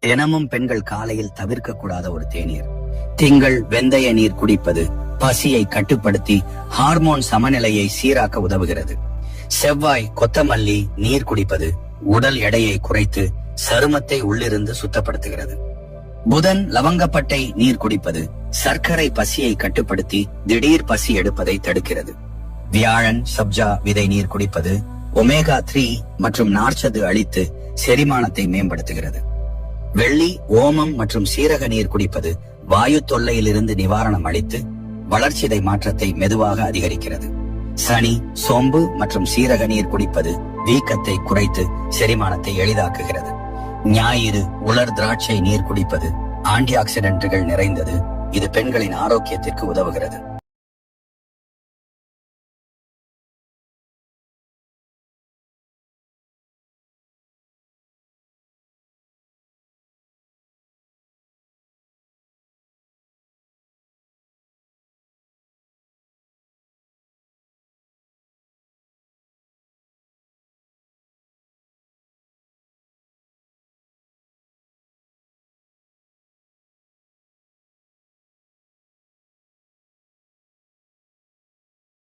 தினமும் பெண்கள் காலையில் தவிர்க்க கூடாத ஒரு தேநீர். திங்கள் வெந்தய நீர் குடிப்பது பசியை கட்டுப்படுத்தி ஹார்மோன் சமநிலையை சீராக்க உதவுகிறது. செவ்வாய் கொத்தமல்லி நீர் குடிப்பது உடல் எடையை குறைத்து சருமத்தை உள்ளிருந்து சுத்தப்படுத்துகிறது. புதன் லவங்கப்பட்டை நீர் குடிப்பது சர்க்கரை பசியை கட்டுப்படுத்தி திடீர் பசி எடுப்பதை தடுக்கிறது. வியாழன் சப்ஜா விதை நீர் குடிப்பது ஒமேகா 3 மற்றும் நார்ச்சத்து அளித்து செரிமானத்தை மேம்படுத்துகிறது. வெள்ளி ஓமம் மற்றும் சீரக நீர் குடிப்பது வாயு தொல்லையிலிருந்து நிவாரணம் அளித்து வளர்ச்சிதை மாற்றத்தை மெதுவாக அதிகரிக்கிறது. சனி சோம்பு மற்றும் சீரக நீர் குடிப்பது வீக்கத்தை குறைத்து செரிமானத்தை எளிதாக்குகிறது. ஞாயிறு உலர் திராட்சை நீர் குடிப்பது ஆன்டி ஆக்சிடென்ட்கள் நிறைந்தது. இது பெண்களின் ஆரோக்கியத்திற்கு உதவுகிறது.